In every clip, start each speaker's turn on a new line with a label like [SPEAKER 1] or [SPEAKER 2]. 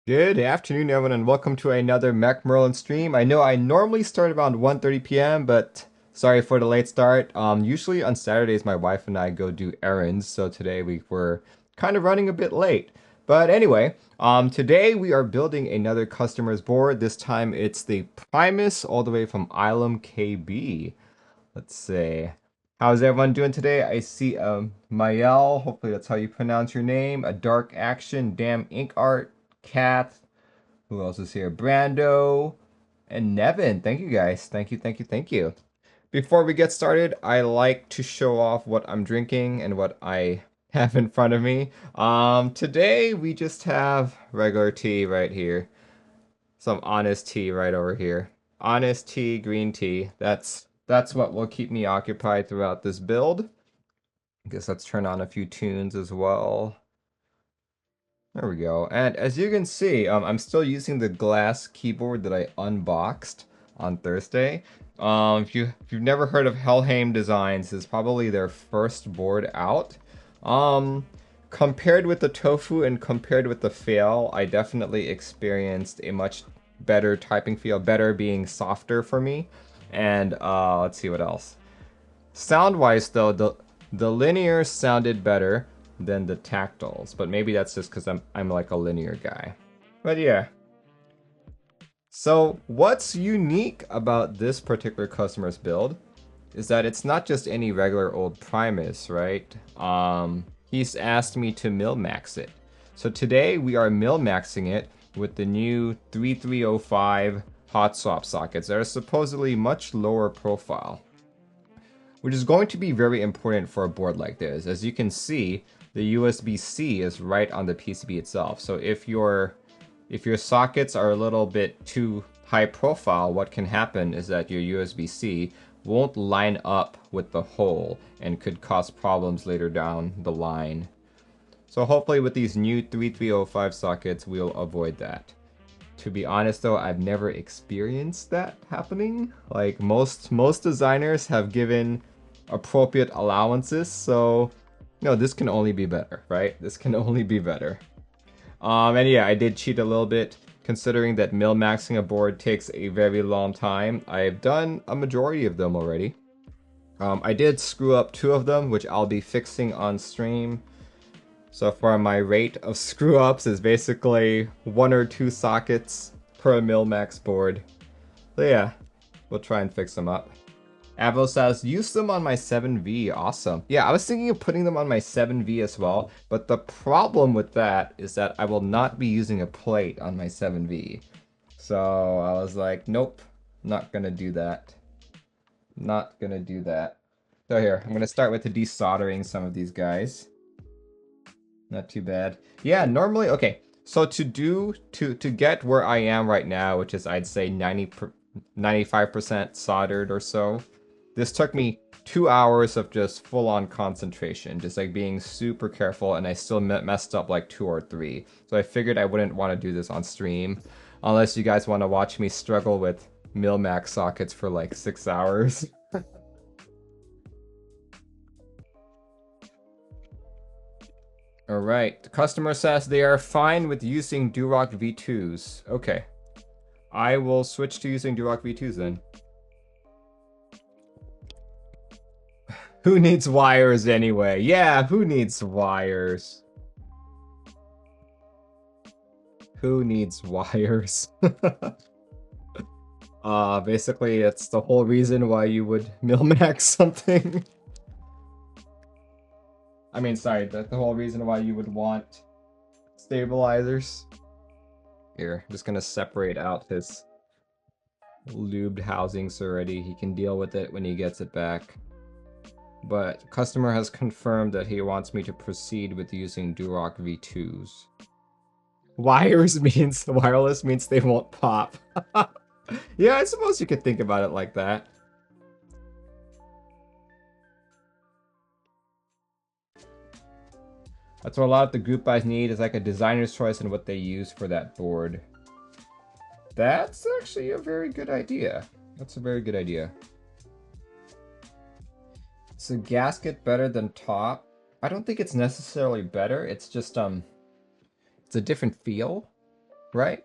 [SPEAKER 1] Good afternoon, everyone, and welcome to another Mac Merlin stream. I know I normally start around 1:30 p.m., but sorry for the late start. Usually on Saturdays, my wife and I go do errands, so today we were kind of running a bit late. But anyway, today we are building another customer's board. This time it's the Primus all the way from Ilum KB. Let's see. How's everyone doing today? I see Mael, hopefully that's how you pronounce your name, a Dark Action, Damn Ink Art, Cat. Who else is here? Brando and Nevin. Thank you guys. Thank you. Before we get started, I like to show off what I'm drinking and what I have in front of me. Today we just have regular tea right here. Some honest tea right over here. Honest tea, green tea. That's what will keep me occupied throughout this build. I guess let's turn on a few tunes as well. There we go. And as you can see, I'm still using the glass keyboard that I unboxed on Thursday. If you've never heard of Helheim Designs, this is probably their first board out. Um, Compared with the Tofu and compared with the Fail, I definitely experienced a much better typing feel, better being softer for me. And let's see what else. Sound-wise, though, the linear sounded better than the tactiles, but maybe that's just because I'm like a linear guy. But yeah. So what's unique about this particular customer's build is that it's not just any regular old Primus, right? He's asked me to mil-max it. So today we are mil-maxing it with the new 3305 hot swap sockets that are supposedly much lower profile, which is going to be very important for a board like this. As you can see, the USB-C is right on the PCB itself. So if your sockets are a little bit too high profile, what can happen is that your USB-C won't line up with the hole and could cause problems later down the line. So hopefully with these new 3305 sockets, we'll avoid that. To be honest though, I've never experienced that happening. Like most designers have given appropriate allowances, so this can only be better, right? This can only be better. And yeah, I did cheat a little bit considering that mil-maxing a board takes a very long time. I've done a majority of them already. I did screw up 2 of them, which I'll be fixing on stream. So far, my rate of screw-ups is basically 1 or 2 sockets per mil-max board. So yeah, we'll try and fix them up. Avo says, use them on my 7V, awesome. Yeah, I was thinking of putting them on my 7V as well, but the problem with that is that I will not be using a plate on my 7V. So I was like, nope, not gonna do that. Not gonna do that. So here, I'm gonna start with the desoldering some of these guys. Not too bad. Yeah, normally, okay. So to get where I am right now, which is I'd say 95% soldered or so, this took me 2 hours of just full-on concentration, just like being super careful, and I still messed up like 2 or 3. So I figured I wouldn't want to do this on stream, unless you guys want to watch me struggle with mil-max sockets for like 6 hours. Alright, the customer says they are fine with using Durock V2s. Okay. I will switch to using Durock V2s then. Who needs wires anyway? Yeah, who needs wires? Who needs wires? Basically, it's the whole reason why you would mil-max something. I mean, sorry, that's the whole reason why you would want stabilizers. Here, I'm just gonna separate out his lubed housings already. He can deal with it when he gets it back. But customer has confirmed that he wants me to proceed with using Durock V2s. Wires means wireless means they won't pop. Yeah, I suppose you could think about it like that. That's what a lot of the group buys need, is like a designer's choice in what they use for that board. That's actually a very good idea. That's a very good idea. Is the gasket better than top? I don't think it's necessarily better. It's just it's a different feel. right?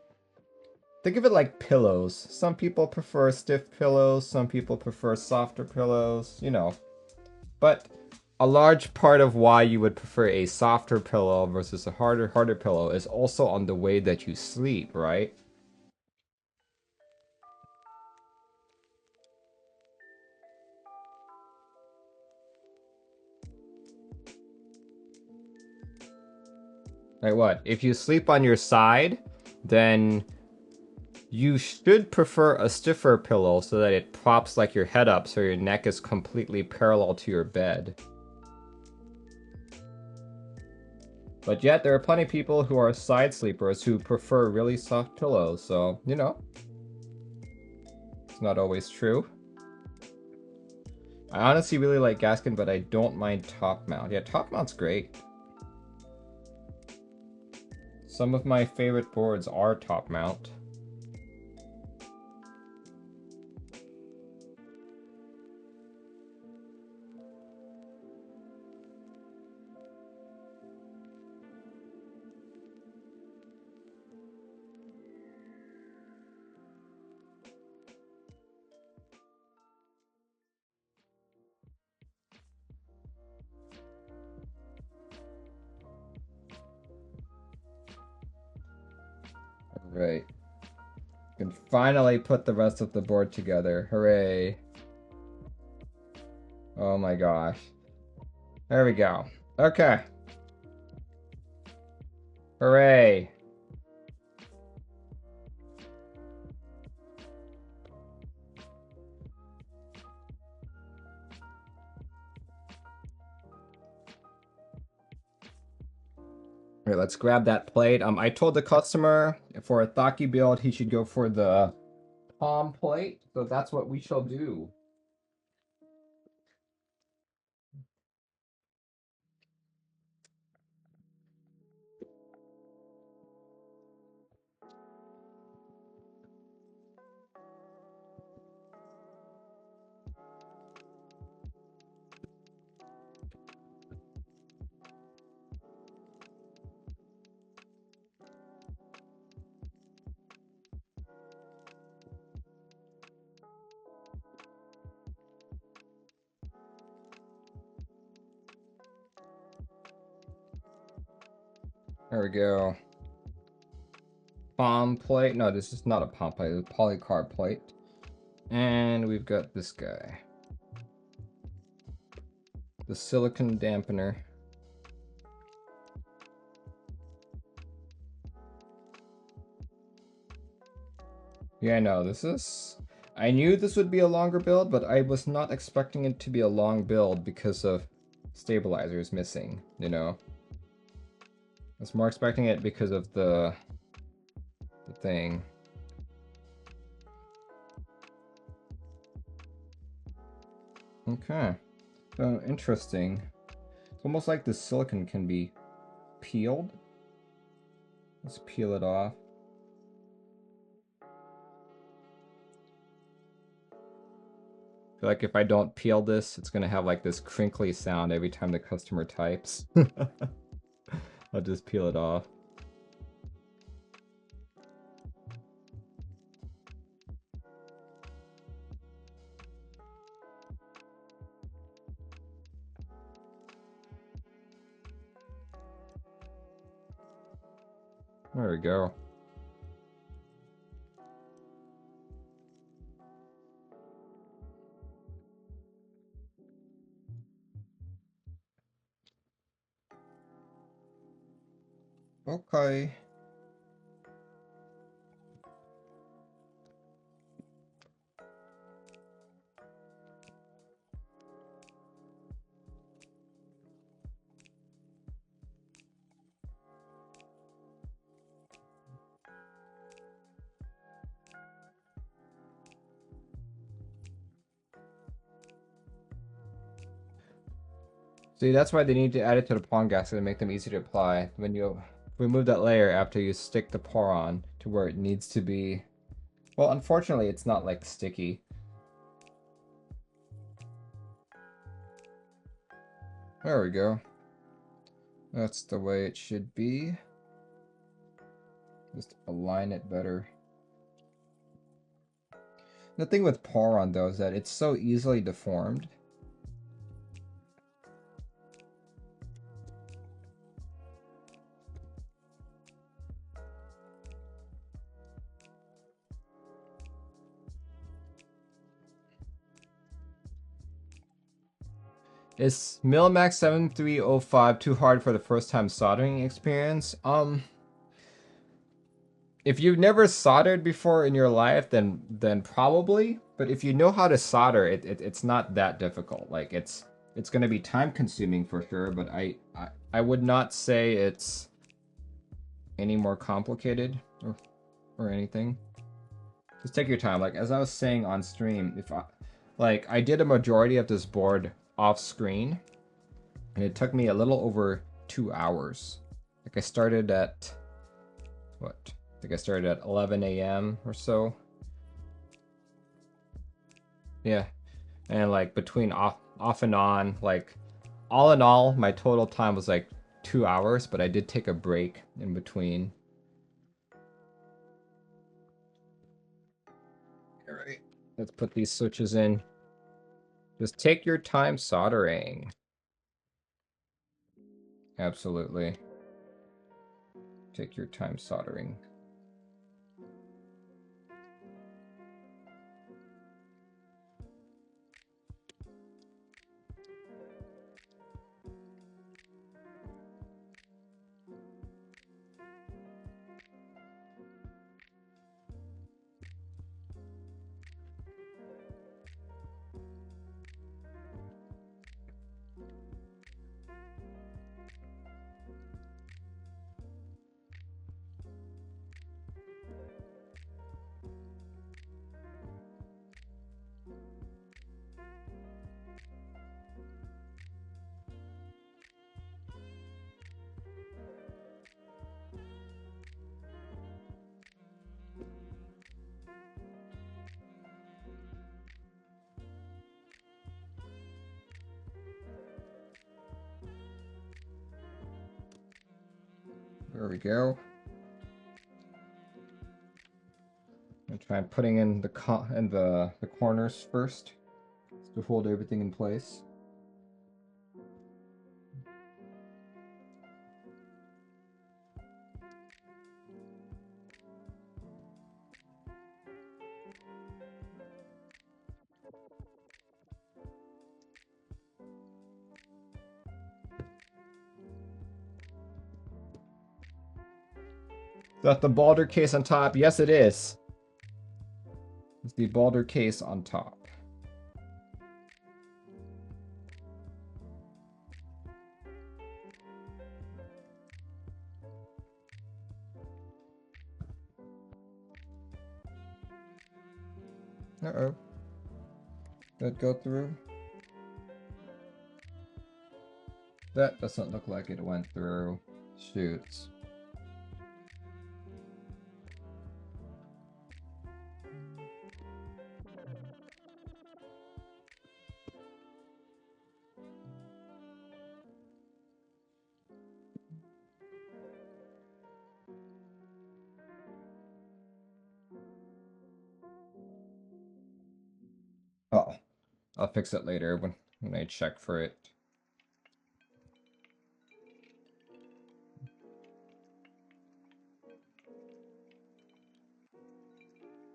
[SPEAKER 1] Think of it like pillows. Some people prefer stiff pillows, some people prefer softer pillows, you know. But a large part of why you would prefer a softer pillow versus a harder pillow is also on the way that you sleep, right? Like what? If you sleep on your side, then you should prefer a stiffer pillow so that it props like your head up so your neck is completely parallel to your bed. But yet there are plenty of people who are side sleepers who prefer really soft pillows, so, you know, it's not always true. I honestly really like Gaskin, but I don't mind top mount. Yeah, top mount's great. Some of my favorite boards are top mount. Right. Can finally put the rest of the board together. Hooray. Oh my gosh. There we go. Okay. Hooray. Alright, let's grab that plate. I told the customer for a Thaki build he should go for the palm plate, so that's what we shall do. There we go. Palm plate. No, this is not a palm plate. It's a polycarb plate. And we've got this guy. The silicone dampener. Yeah, I know. This is... I knew this would be a longer build, but I was not expecting it to be a long build because of stabilizers missing, you know? I was more expecting it because of the thing. Okay. So, interesting. It's almost like the silicone can be peeled. Let's peel it off. I feel like if I don't peel this, it's gonna have like this crinkly sound every time the customer types. I'll just peel it off. There we go. Okay. See, that's why they need to add it to the pawn gasket to make them easy to apply. When you remove that layer after you stick the pour on to where it needs to be. Well, unfortunately, it's not like sticky. There we go. That's the way it should be. Just align it better. The thing with Poron though is that it's so easily deformed. Is Milmax 7305 too hard for the first time soldering experience? If you've never soldered before in your life, then probably. But if you know how to solder, it's not that difficult. Like it's gonna be time consuming for sure, but I would not say it's any more complicated or anything. Just take your time. Like as I was saying on stream, if I did a majority of this board off screen, and it took me a little over 2 hours. Like I started at what? I think I started at 11 a.m. or so. Yeah, and like between off and on, like all in all, my total time was like 2 hours, but I did take a break in between. All right, let's put these switches in. Just take your time soldering. Absolutely. Take your time soldering. There we go. I'm trying putting in the corners first to hold everything in place. Is that the Balder case on top? Yes, it is. It's the Balder case on top. Uh-oh. Did it go through? That doesn't look like it went through. Shoots. Oh, I'll fix it later when I check for it.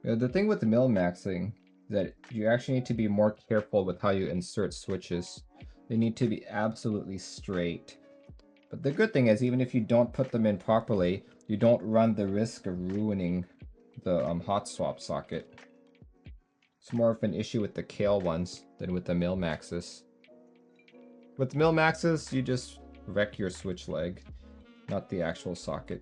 [SPEAKER 1] Yeah, the thing with the mill maxing is that you actually need to be more careful with how you insert switches. They need to be absolutely straight. But the good thing is, even if you don't put them in properly, you don't run the risk of ruining the hot swap socket. It's more of an issue with the Kale ones than with the mill maxes. With mill maxes, you just wreck your switch leg, not the actual socket.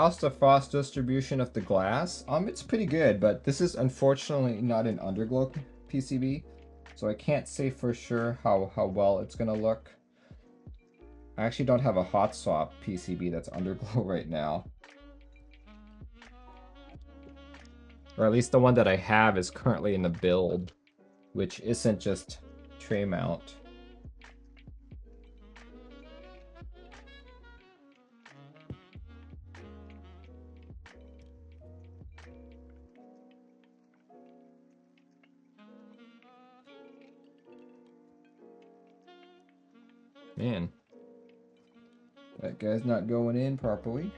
[SPEAKER 1] How's the frost distribution of the glass? It's pretty good, but this is unfortunately not an underglow PCB, so I can't say for sure how well it's gonna look. I actually don't have a hot swap PCB that's underglow right now. Or at least the one that I have is currently in the build, which isn't just tray mount. Man, that guy's not going in properly.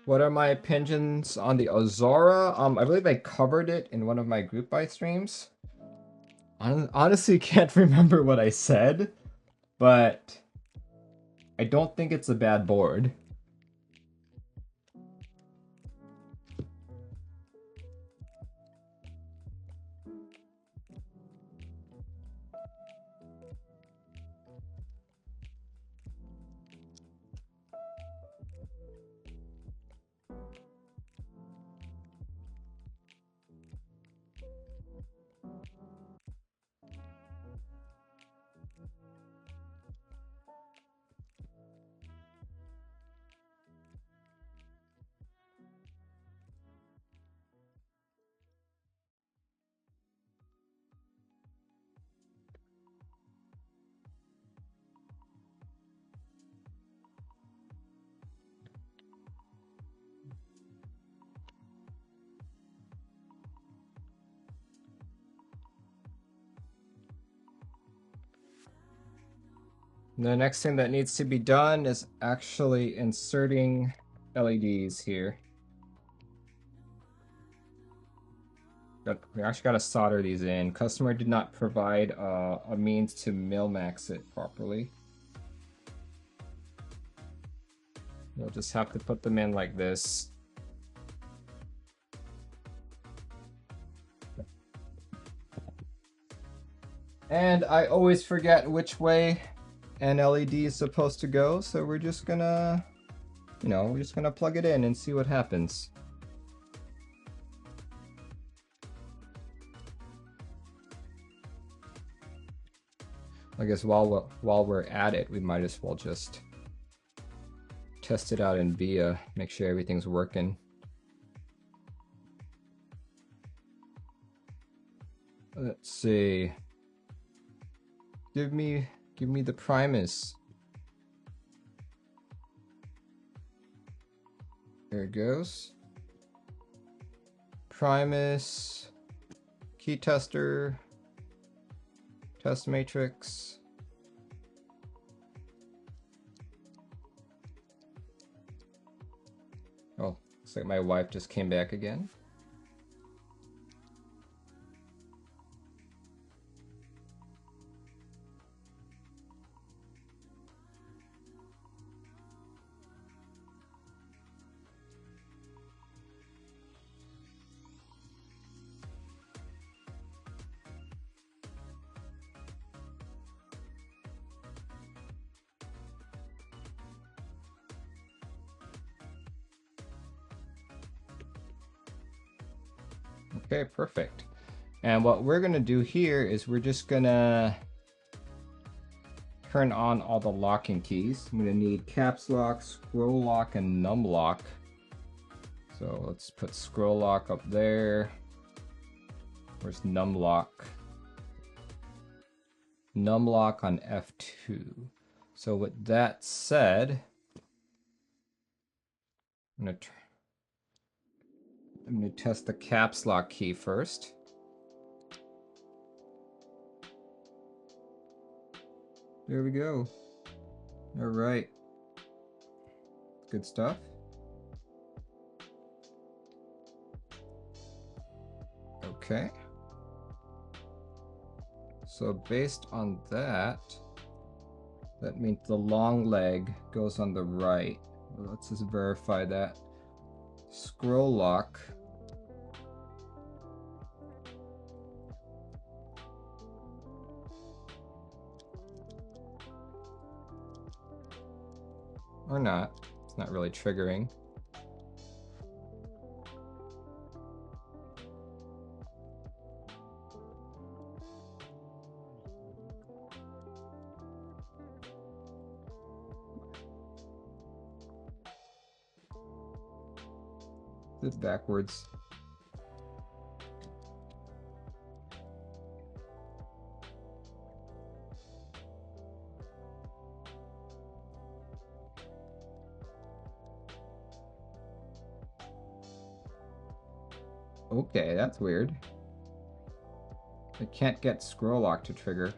[SPEAKER 1] What are my opinions on the Ozora? I believe I covered it in one of my group buy streams. Honestly, can't remember what I said, but I don't think it's a bad board. The next thing that needs to be done is actually inserting LEDs here. We actually got to solder these in. Customer did not provide a means to mil-max it properly. We'll just have to put them in like this. And I always forget which way an LED is supposed to go, so we're just gonna, we're just gonna plug it in and see what happens. I guess while we're at it, we might as well just test it out in VIA, make sure everything's working. Let's see. Give me the Primus. There it goes. Primus, key tester, test matrix. Oh, looks like my wife just came back again. Okay, perfect. And what we're gonna do here is we're just gonna turn on all the locking keys. I'm gonna need caps lock, scroll lock, and num lock. So let's put scroll lock up there. Where's num lock? Num lock on F2. So with that said, I'm gonna test the caps lock key first. There we go. All right. Good stuff. Okay. So based on that, that means the long leg goes on the right. Well, let's just verify that. Scroll lock. Or not. It's not really triggering. It's backwards. Okay, that's weird. I can't get scroll lock to trigger.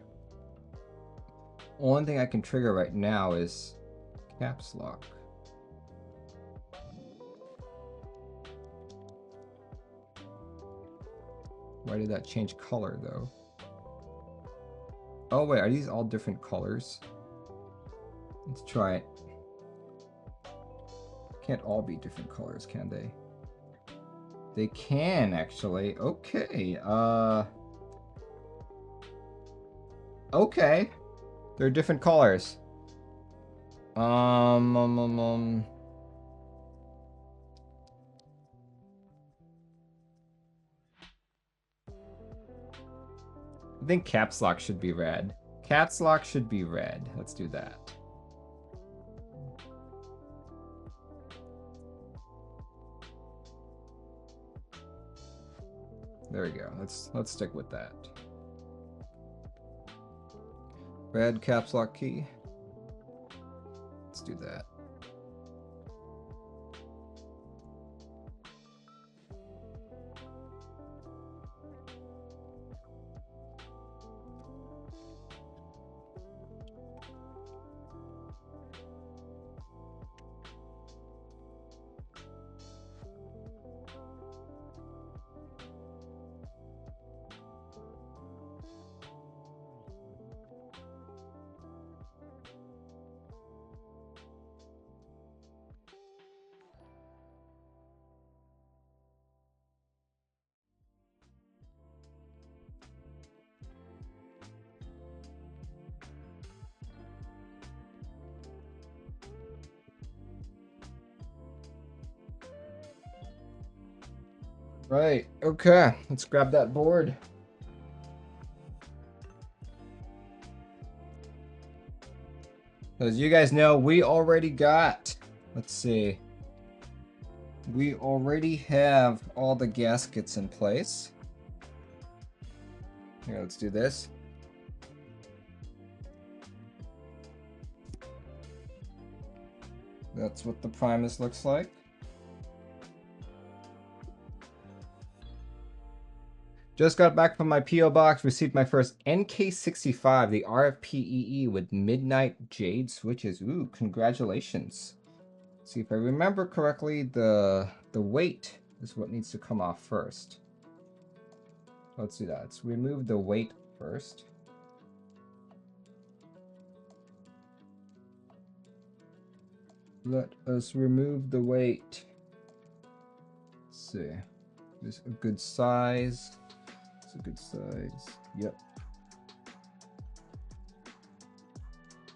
[SPEAKER 1] Only thing I can trigger right now is caps lock. Why did that change color though? Oh wait, are these all different colors? Let's try it. Can't all be different colors, can they? They can actually. Okay. Okay. They're different colors. I think caps lock should be red. Caps lock should be red. Let's do that. There we go. Let's stick with that. Red caps lock key. Let's do that. Right, okay, let's grab that board. As you guys know, we already got, let's see, we already have all the gaskets in place. Here, let's do this. That's what the Primus looks like. Just got back from my P.O. box, received my first NK65, the RFPEE with Midnight Jade switches. Ooh, congratulations. Let's see if I remember correctly, the weight is what needs to come off first. Let's do that. Let's remove the weight first. Let us remove the weight. Let's see. Is a good size. It's a good size. Yep.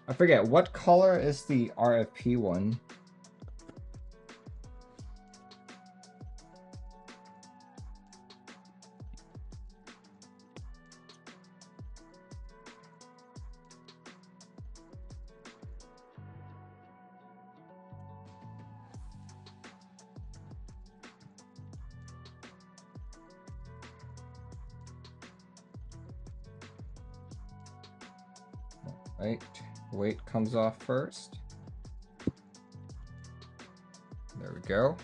[SPEAKER 1] I forget, what color is the RFP one? Right, weight comes off first. There we go.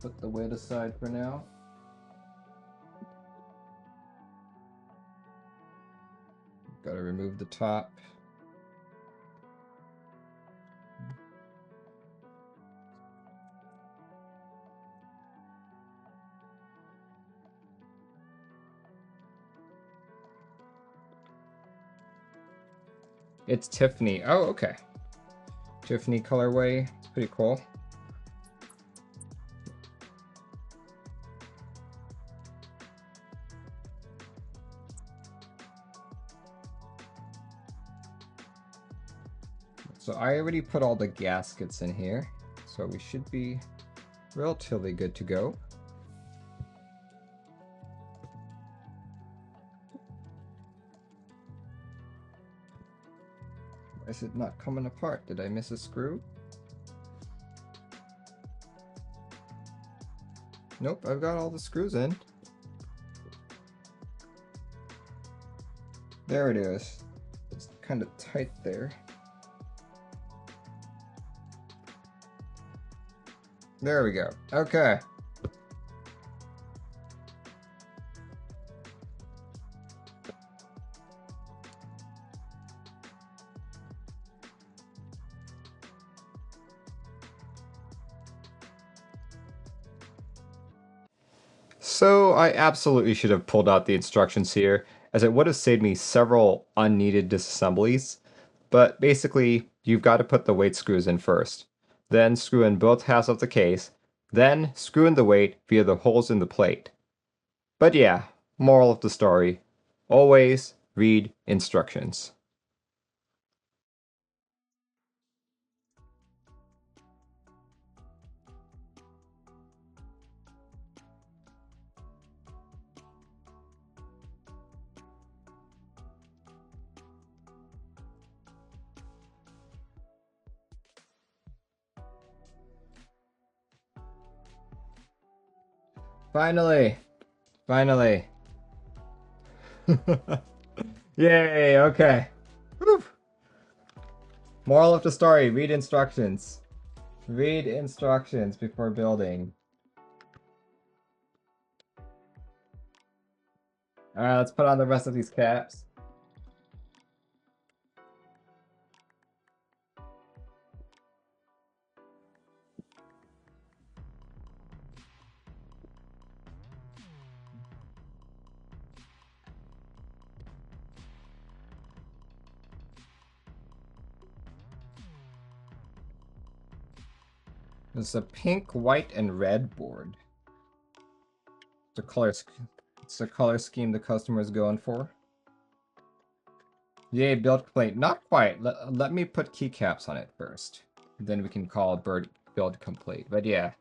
[SPEAKER 1] Put the weight aside for now. Gotta remove the top. It's Tiffany. Oh, okay. Tiffany colorway. It's pretty cool. So I already put all the gaskets in here, so we should be relatively good to go. Why is it not coming apart? Did I miss a screw? Nope, I've got all the screws in. There it is. It's kind of tight there. There we go. Okay. So I absolutely should have pulled out the instructions here, as it would have saved me several unneeded disassemblies. But basically, you've got to put the weight screws in first, then screw in both halves of the case, then screw in the weight via the holes in the plate. But yeah, moral of the story, always read instructions. Finally! Finally! Yay, okay. Whew. Moral of the story, read instructions. Read instructions before building. Alright, let's put on the rest of these caps. It's a pink, white, and red board. It's the color scheme the customer is going for. Yay, build complete. Not quite. Let me put keycaps on it first. Then we can call build complete. But yeah.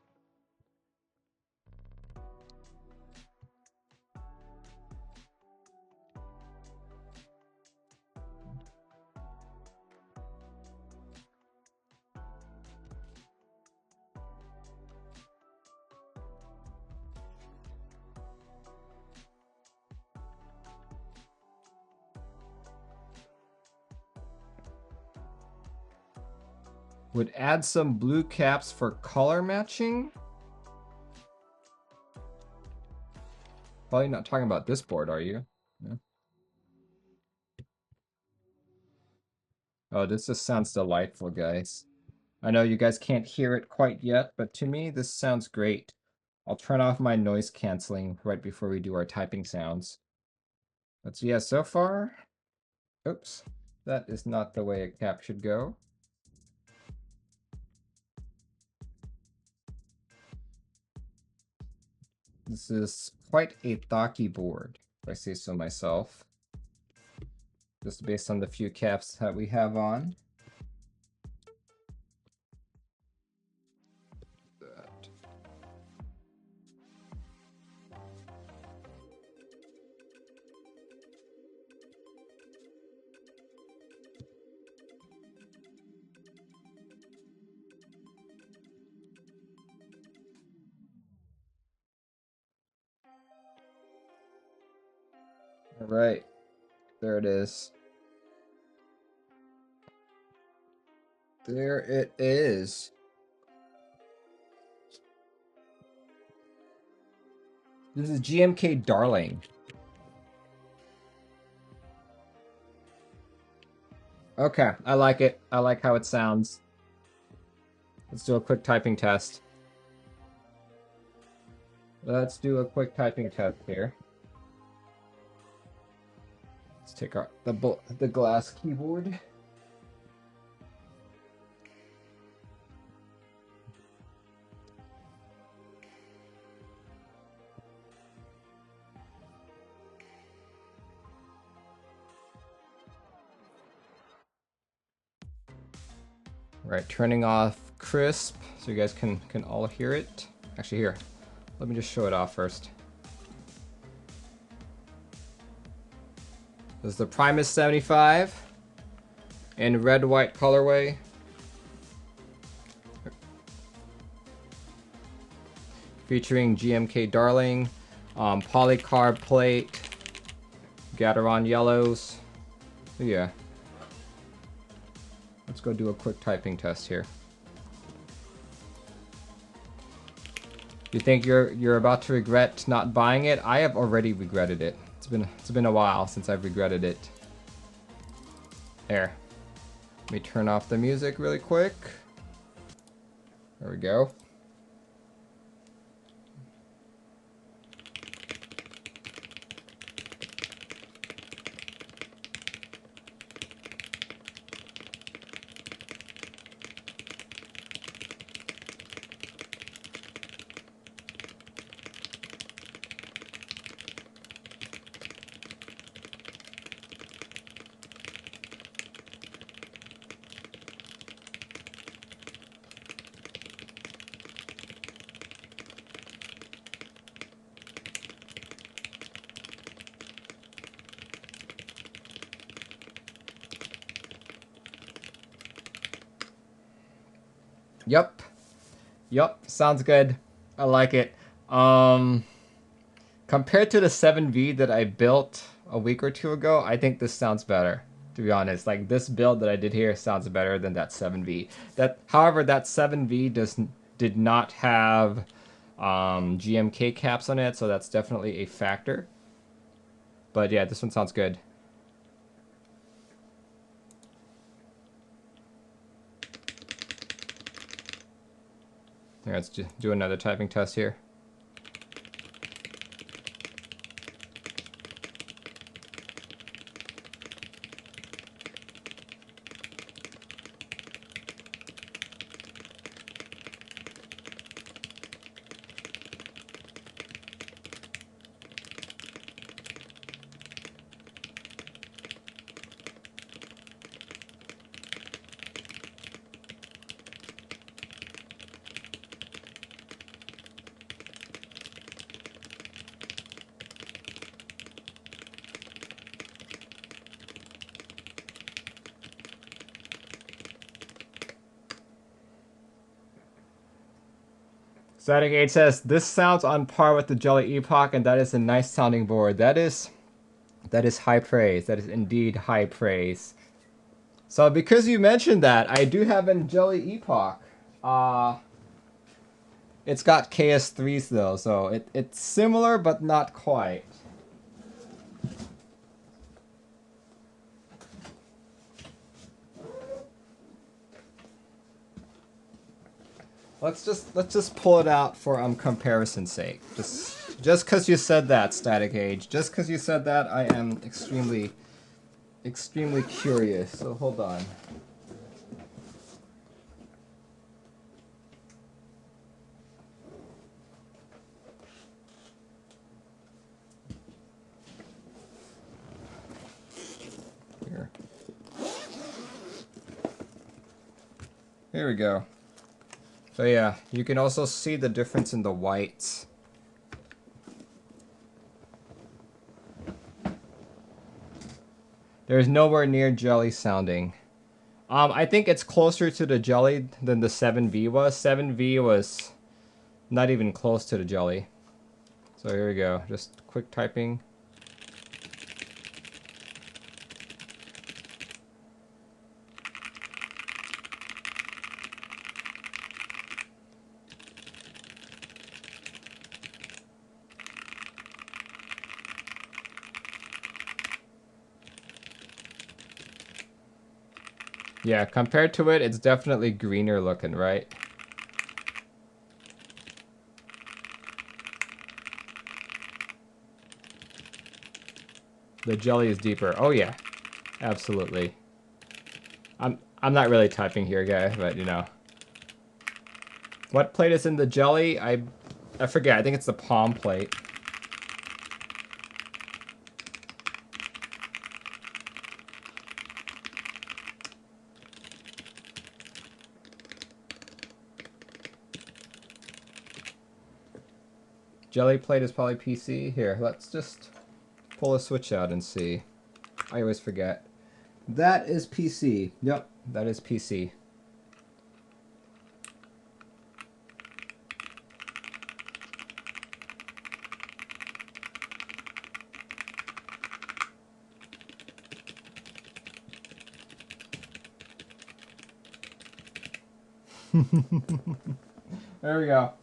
[SPEAKER 1] Would add some blue caps for color matching? Probably not talking about this board, are you? Yeah. Oh, this just sounds delightful, guys. I know you guys can't hear it quite yet, but to me, this sounds great. I'll turn off my noise canceling right before we do our typing sounds. But yeah, so far, oops, that is not the way a cap should go. This is quite a thocky board, if I say so myself. Just based on the few caps that we have on. All right, there it is. There it is. This is GMK Darling. Okay, I like it. I like how it sounds. Let's do a quick typing test. Let's do a quick typing test here. Let's take out the glass keyboard. Right, turning off crisp so you guys can all hear it. Actually, here, let me just show it off first. This is the Primus 75 in red-white colorway. Featuring GMK Darling, polycarb plate, Gateron yellows. So yeah. Let's go do a quick typing test here. You think you're about to regret not buying it? I have already regretted it. It's been a while since I've regretted it. There. Let me turn off the music really quick. There we go. Yep, sounds good. I like it. Compared to the 7V that I built a week or two ago, I think this sounds better, to be honest. Like, this build that I did here sounds better than that 7V. However, that 7V did not have GMK caps on it, so that's definitely a factor. But yeah, this one sounds good. Here, let's do another typing test here. Static 8 says, this sounds on par with the Jelly Epoch, and that is a nice sounding board. That is high praise. That is indeed high praise. So because you mentioned that, I do have a Jelly Epoch. It's got KS3s though, so it's similar but not quite. Let's just pull it out for comparison's sake. Just because you said that, Static Age. Just because you said that, I am extremely curious. So hold on. Here we go. So yeah, you can also see the difference in the whites. There's nowhere near jelly sounding. I think it's closer to the jelly than the 7V was. 7V was not even close to the jelly. So here we go, just quick typing. Yeah, compared to it, it's definitely greener looking, right? The jelly is deeper. Oh yeah, absolutely. I'm not really typing here, guys, but you know. What plate is in the jelly? I forget. I think it's the palm plate. Jelly plate is probably PC. Here, let's just pull a switch out and see. I always forget. That is PC. Yep, that is PC. There we go.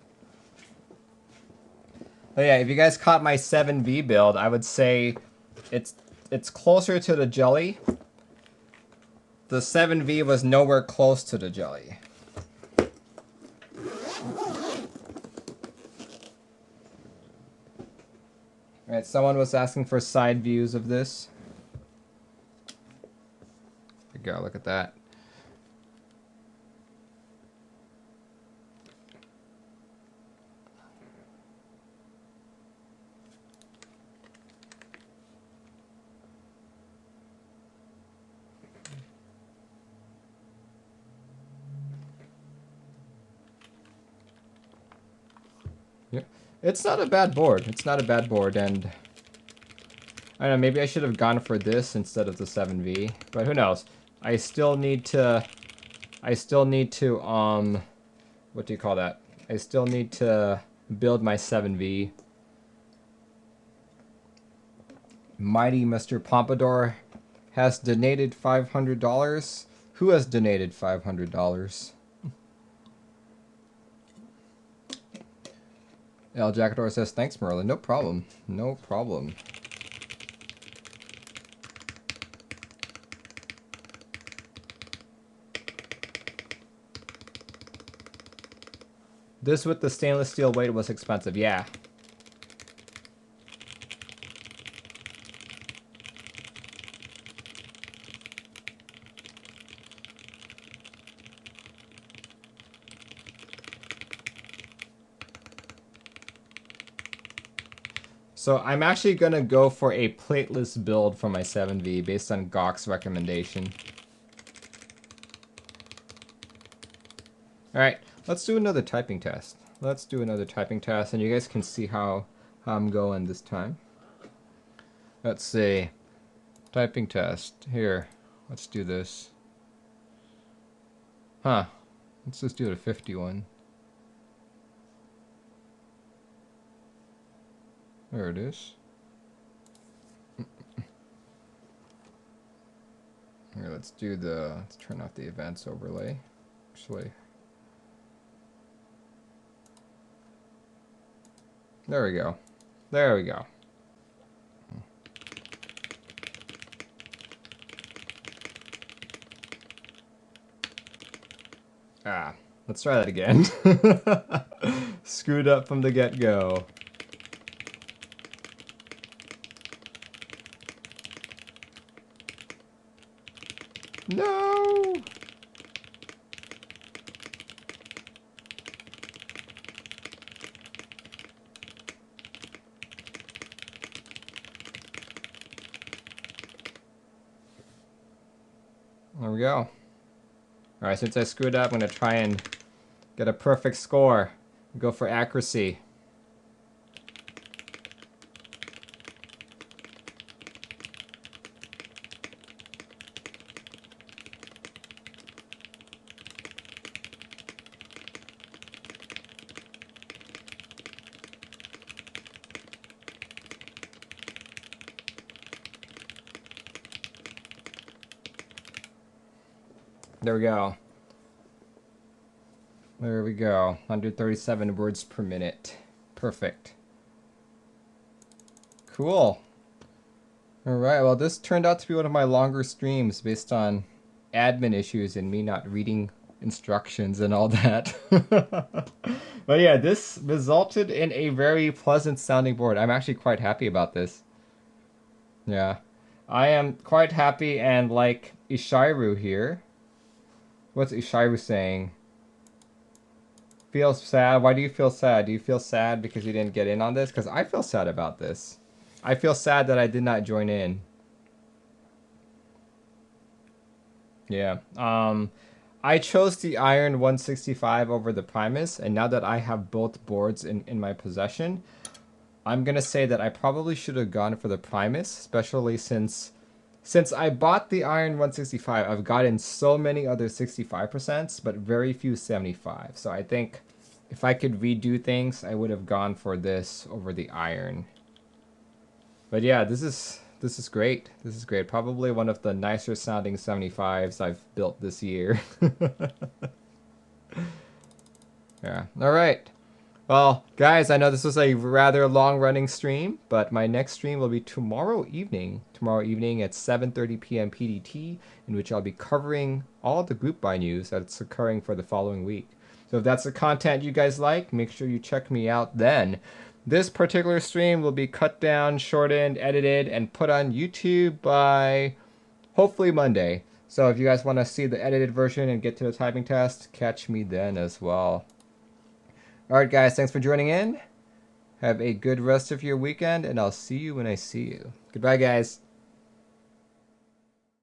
[SPEAKER 1] Oh yeah, if you guys caught my 7V build, I would say it's closer to the jelly. The 7V was nowhere close to the jelly. Alright, someone was asking for side views of this. There we go, look at that. Yep. It's not a bad board. It's not a bad board, and I don't know, maybe I should have gone for this instead of the 7V, but who knows? I still need to what do you call that? I still need to build my 7V. Mighty Mr. Pompadour has donated $500. Who has donated $500? El Jackador says, thanks, Merlin. No problem. No problem. This with the stainless steel weight was expensive. Yeah. So I'm actually going to go for a plateless build for my 7V based on Gawk's recommendation. Alright, let's do another typing test. Let's do another typing test and you guys can see how I'm going this time. Let's see. Typing test. Here, let's do this. Huh. Let's just do a 51. There it is. Here, let's turn off the events overlay. Actually. There we go. There we go. Ah, let's try that again. Screwed up from the get-go. No! There we go. Alright, since I screwed up, I'm going to try and get a perfect score. Go for accuracy. There we go. There we go. 137 words per minute. Perfect. Cool. Alright, well this turned out to be one of my longer streams based on admin issues and me not reading instructions and all that. But yeah, this resulted in a very pleasant sounding board. I'm actually quite happy about this. Yeah. I am quite happy, and like Ishairu here. What's Ishairu saying? Feels sad. Why do you feel sad? Do you feel sad because you didn't get in on this? Because I feel sad about this. I feel sad that I did not join in. Yeah. I chose the Iron 165 over the Primus, and now that I have both boards in my possession, I'm gonna say that I probably should have gone for the Primus, especially since I bought the Iron 165, I've gotten so many other 65%, but very few 75. So I think if I could redo things, I would have gone for this over the Iron. But yeah, this is great. This is great. Probably one of the nicer sounding 75s I've built this year. Yeah. All right. Well, guys, I know this was a rather long-running stream, but my next stream will be tomorrow evening. Tomorrow evening at 7:30 p.m. PDT, in which I'll be covering all the group buy news that's occurring for the following week. So if that's the content you guys like, make sure you check me out then. This particular stream will be cut down, shortened, edited, and put on YouTube by hopefully Monday. So if you guys want to see the edited version and get to the typing test, catch me then as well. Alright guys, thanks for joining in. Have a good rest of your weekend, and I'll see you when I see you. Goodbye guys.